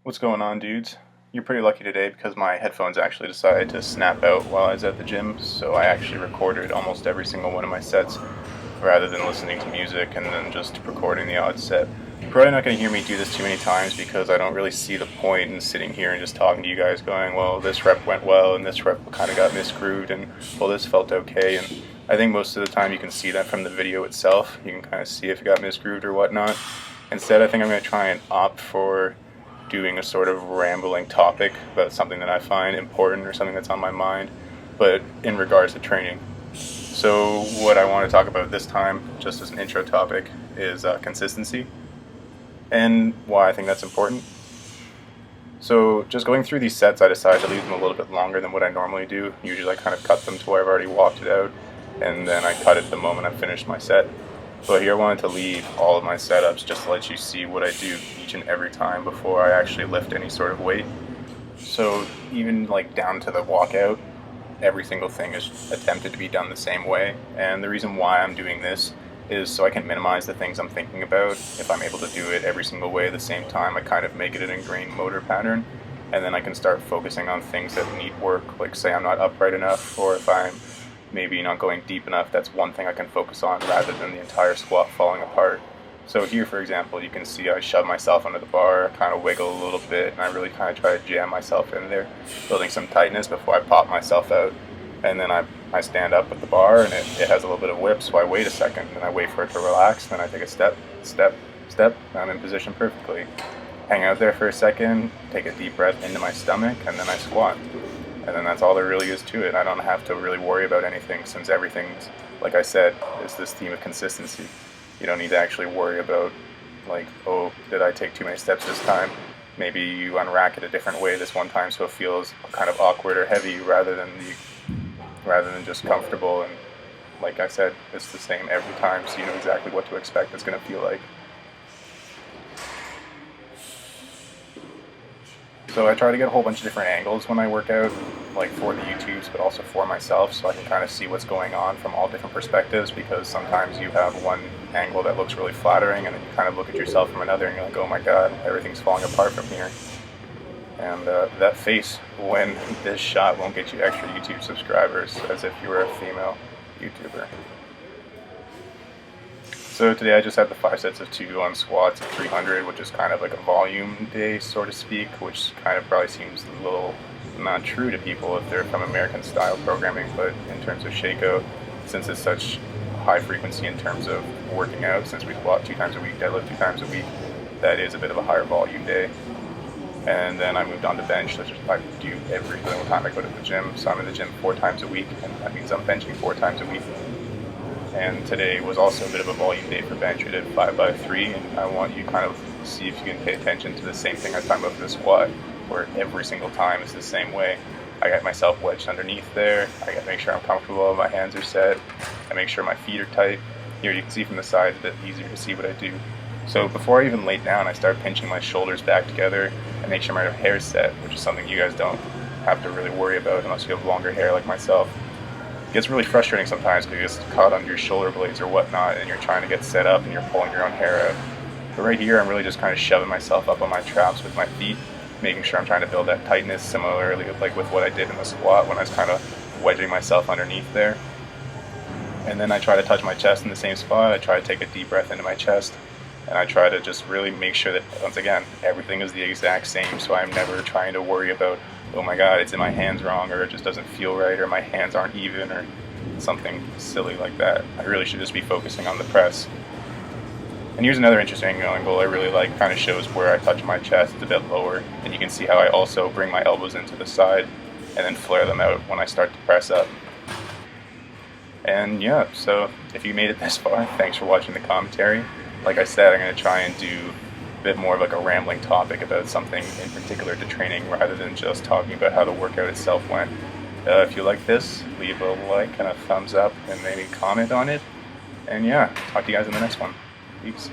What's going on, dudes? You're pretty lucky today because my headphones actually decided to snap out while I was at the gym, so I actually recorded almost every single one of my sets rather than listening to music and then just recording the odd set. You're probably not going to hear me do this too many times because I don't really see the point in sitting here and just talking to you guys going, well, this rep went well and this rep kind of got misgrooved and, well, this felt okay. And I think most of the time you can see that from the video itself. You can kind of see if it got misgrooved or whatnot. Instead, I think I'm going to try and opt for doing a sort of rambling topic about something that I find important or something that's on my mind, but in regards to training. So what I want to talk about this time, just as an intro topic, is consistency and why I think that's important. So just going through these sets, I decided to leave them a little bit longer than what I normally do. Usually I kind of cut them to where I've already walked it out, and then I cut it the moment I finished my set. But here I wanted to leave all of my setups just to let you see what I do each and every time before I actually lift any sort of weight. So even like down to the walkout, every single thing is attempted to be done the same way. And the reason why I'm doing this is so I can minimize the things I'm thinking about. If I'm able to do it every single way at the same time, I kind of make it an ingrained motor pattern. And then I can start focusing on things that need work, like say I'm not upright enough, or if I'm maybe not going deep enough, that's one thing I can focus on rather than the entire squat falling apart. So here, for example, you can see I shove myself under the bar, kind of wiggle a little bit, and I really kind of try to jam myself in there, building some tightness before I pop myself out. And then I stand up with the bar, and it has a little bit of whip, so I wait a second, and I wait for it to relax, then I take a step, and I'm in position perfectly. Hang out there for a second, take a deep breath into my stomach, and then I squat. And then that's all there really is to it. I don't have to really worry about anything since everything's, like I said, is this theme of consistency. You don't need to actually worry about, like, oh, did I take too many steps this time? Maybe you unrack it a different way this one time so it feels kind of awkward or heavy rather than just comfortable. And like I said, it's the same every time, so you know exactly what to expect it's going to feel like. So I try to get a whole bunch of different angles when I work out, like for the YouTubes, but also for myself, so I can kind of see what's going on from all different perspectives, because sometimes you have one angle that looks really flattering, and then you kind of look at yourself from another, and you're like, oh my god, everything's falling apart from here. And that face when this shot won't get you extra YouTube subscribers, as if you were a female YouTuber. So today I just had the 5 sets of 2 on squats at 300, which is kind of like a volume day, so to speak, which kind of probably seems a little not true to people if they're from American style programming, but in terms of Sheiko, since it's such high frequency in terms of working out, since we squat 2 times a week, deadlift 2 times a week, that is a bit of a higher volume day. And then I moved on to bench, which I do every single time I go to the gym, so I'm in the gym 4 times a week, and that means I'm benching 4 times a week. And today was also a bit of a volume day for bench. We did 5x3, and I want you kind of see if you can pay attention to the same thing I was talking about for the squat, where every single time it's the same way. I got myself wedged underneath there. I got to make sure I'm comfortable, my hands are set. I make sure my feet are tight. Here you can see from the side, it's a bit easier to see what I do. So before I even lay down, I start pinching my shoulders back together and make sure my hair is set, which is something you guys don't have to really worry about unless you have longer hair like myself. It gets really frustrating sometimes because you get caught under your shoulder blades or whatnot, and you're trying to get set up and you're pulling your own hair out. But right here, I'm really just kind of shoving myself up on my traps with my feet, making sure I'm trying to build that tightness similarly like with what I did in the squat when I was kind of wedging myself underneath there. And then I try to touch my chest in the same spot. I try to take a deep breath into my chest, and I try to just really make sure that, once again, everything is the exact same, so I'm never trying to worry about, oh my god, it's in my hands wrong, or it just doesn't feel right, or my hands aren't even, or something silly like that. I really should just be focusing on the press. And here's another interesting angle I really like, kind of shows where I touch my chest. It's a bit lower, and you can see how I also bring my elbows into the side and then flare them out when I start to press up. And yeah, so if you made it this far, thanks for watching the commentary. Like I said, I'm going to try and do a bit more of like a rambling topic about something in particular to training rather than just talking about how the workout itself went. If you like this, leave a like and a thumbs up and maybe comment on it. And yeah, talk to you guys in the next one. Peace.